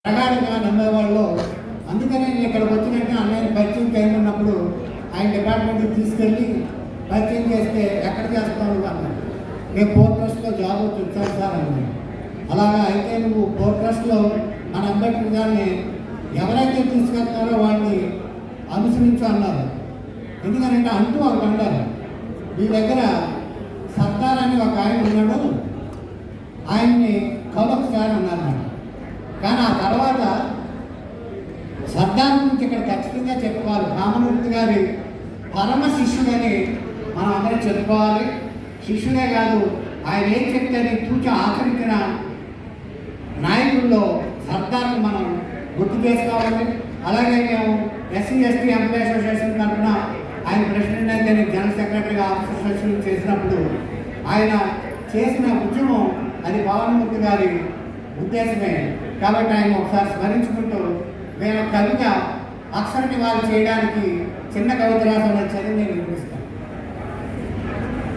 ప్రగాఢంగా నమ్మేవాళ్ళు. అందుకనే నేను ఇక్కడికి వచ్చినట్టు అన్నయ్య పరిచయం చేయనున్నప్పుడు ఆయన డిపార్ట్మెంట్కి తీసుకెళ్ళి పరిచయం చేస్తే ఎక్కడ చేస్తావు అన్నాడు. నేను పోర్ట్ ట్రస్ట్లో జాబ్ వచ్చాను సార్ అన్నాను. అలాగా అయితే నువ్వు పోర్ట్ ట్రస్ట్లో మన అంబేద్కర్ గారిని ఎవరైతే తీసుకెళ్తారో వాడిని అనుసరించు అన్నారు. ఎందుకంటే అంటూ ఒకటి అన్నారు, మీ దగ్గర సర్దార్ అని ఒక ఆయన ఉన్నాడు, ఆయన్ని కలొకసారి అన్నారు. కానీ ఆ తర్వాత సర్దార్ గురించి ఇక్కడ ఖచ్చితంగా చెప్పుకోవాలి. రామమూర్తి గారి పరమ శిష్యుడని మనం అందరం చెప్పుకోవాలి. శిష్యుడే కాదు, ఆయన ఏం చెప్తే తూచి ఆచరించిన నాయకుల్లో సర్దార్ని మనం గుర్తు చేసుకోవాలి. అలాగే మేము ఎస్సీ ఎస్టీ ఎంప్లాయీ అసోసియేషన్ తరఫున ఆయన ప్రెసిడెంట్ అయితే జనరల్ సెక్రటరీగా అసోసియేషన్ చేసినప్పుడు ఆయన చేసిన ఉద్యమం అది పవన్మూర్తి గారి ఉద్దేశమే. కాబట్టి ఆయన ఒకసారి స్మరించుకుంటూ నేను కవిగా అక్షర నివాళి చేయడానికి చిన్న కవిత రాసిన చదివి నేను వినిపిస్తాను.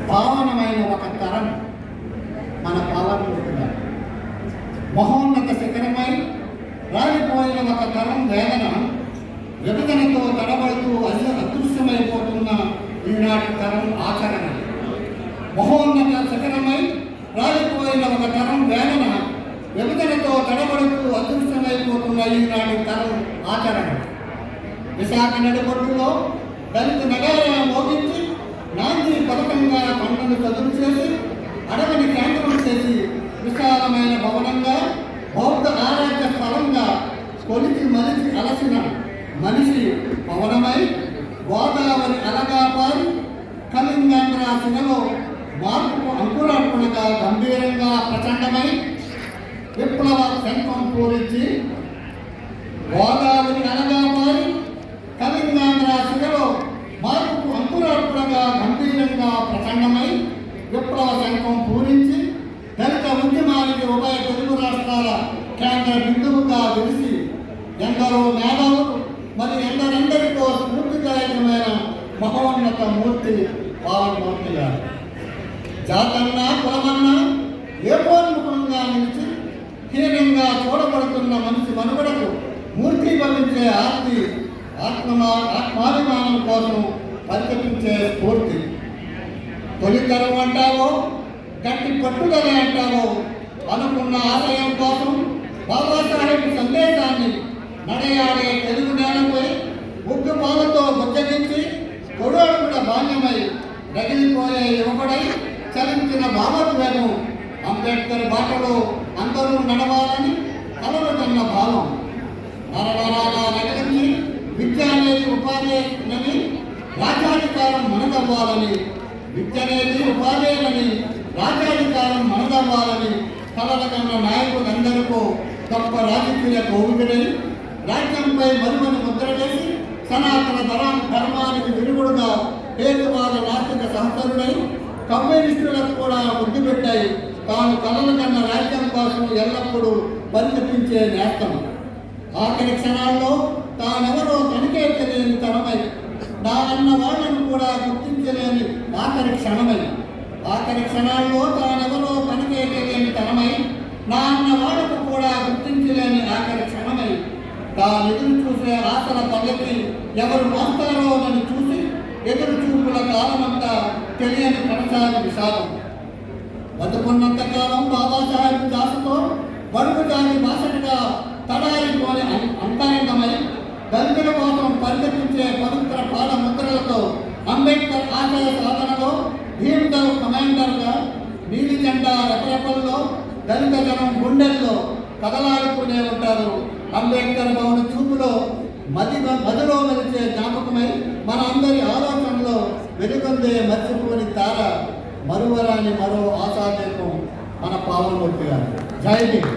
పావనమైన ఒక తరం మన పవన్మూర్తి గారు, మహోన్నత శిఖరమై రాలిపోయిన ఒక తరం వేదన విభజనతో తడబడుతూ అదృశ్యమైపోతున్న ఈనాటి తరం ఆచరణ. మహోన్నత శిఖరమై రాలిపోయిన ఒక తరం వేదన విభజనతో తడబడుతూ అదృశ్యమైపోతున్న ఈనాటి తరం ఆచరణ. విశాఖ నడిబొట్టులో దళిత నగరాల మోగించి నాంది పథకంగా కొండను చదువు చేసి అడవిని కేంద్రం చేసి విశాలమైన భవనంగా బౌద్ధ ఆరాధ్య స్థలంగా కొలిచి మలిచి అలసిన మనిషి పవనమై గోదావరి అలగా పారి కళింగాంధ్ర శిలలో మార్పుకు అంకురార్పణగా గంభీరంగా ప్రచండమై విప్లవ శంఖం పూరించి గోదావరి అలగా పారి కళింగాంధ్ర శిలలో మార్పుకు అంకురార్పణగా గంభీరంగా ప్రచండమై విప్లవ శంఖం పూరించి దళిత ఉద్యమానికి ఉభయ తెలుగు రాష్ట్రాల కేంద్ర బిందువుగా వెలిసి ఎందరో మేధావులు మరి ఎందరెందరితో స్ఫూర్తిదాయకమైన మహోన్నత మూర్తి పవన్మూర్తి గారు. జాతన్నా కులమన్నా ఏకోన్ముఖంగా నిలిచి హీనంగా చూడబడుతున్న మనిషి మనుగడకు మూర్తిభవించే ఆత్మాభిమానం కోసం పరితపించే స్ఫూర్తి. తొలితరం అంటావో గట్టి పట్టుదల అంటావో అనుకున్న ఆశయం కోసం బాబాసాహెబ్ సందేశాన్ని నడయాడే తెలుగు నేలపై ఉగ్గు పాలతో బుజ్జగించి కొడోడుగుడ బాణ్యమై రగిలిపోయే యువకుడై చలించిన భావోద్వేగం అంబేద్కర్ బాటలో అందరూ నడవాలని కలలు కన్న భావం. నరనరాగా నగరించి విద్య అనేది ఉపాధేనని రాజ్యాధికారం మనదవ్వాలని, విద్య అనేది ఉపాధేనని రాజ్యాధికారం మనదవ్వాలని కలల కన్న నాయకులందరికీ గొప్ప రాజకీయ కోవిదుడై రాజ్యంపై మరుమని ముద్ర చేసి సనాతన ధర్మానికి విరుగుడుగా హేతువాద నాస్తిక సంస్థలుడై కమ్యూనిస్టులకు కూడా ముద్దు పెట్టాయి తాను కలల కన్న రాజ్యం కోసం ఎల్లప్పుడూ పరితపించే నేస్తం. ఆఖరి క్షణాల్లో తానెవరో తనిఖీ తెలియని తనమై నా అన్న వాళ్ళను కూడా గుర్తించలేని ఆఖరి క్షణాల్లో తానెవరో తనిఖీ తెలియని తనమై నా అన్న వాళ్ళకు కూడా గుర్తించలేని ఆఖరి క్షణమై తాను ఎదురు చూసే ఆశల పల్లకి ఎవరు మోస్తారోనని చూసి ఎదురు చూపుల కాలమంతా తెలియని కొనసాగి విషాదం. బతుకున్నంతకాలం బాబాసాహెబ్ దాసుతో బడుగు దాని బాసటగా తడారిపోని అంతరంగమై దళితుల కోసం పరిగెత్తించే పవిత్ర పాద ముద్రలతో అంబేద్కర్ ఆశయ సాధనలో భీమ్దల్ కమాండర్గా నీలి జెండా రెపరెపల్లో దళిత జనం గుండెల్లో కదలాడుతూనే ఉంటారు. అంబేద్కర్ భవన చూపులో మదిలో మెలిచే జ్ఞాపకమై మన అందరి ఆలోచనలో వెలుగొందే మర్చిపోని తార మరువరాని మరో ఆశాదీపం మన పవన్మూర్తి గారు. జై హింద్.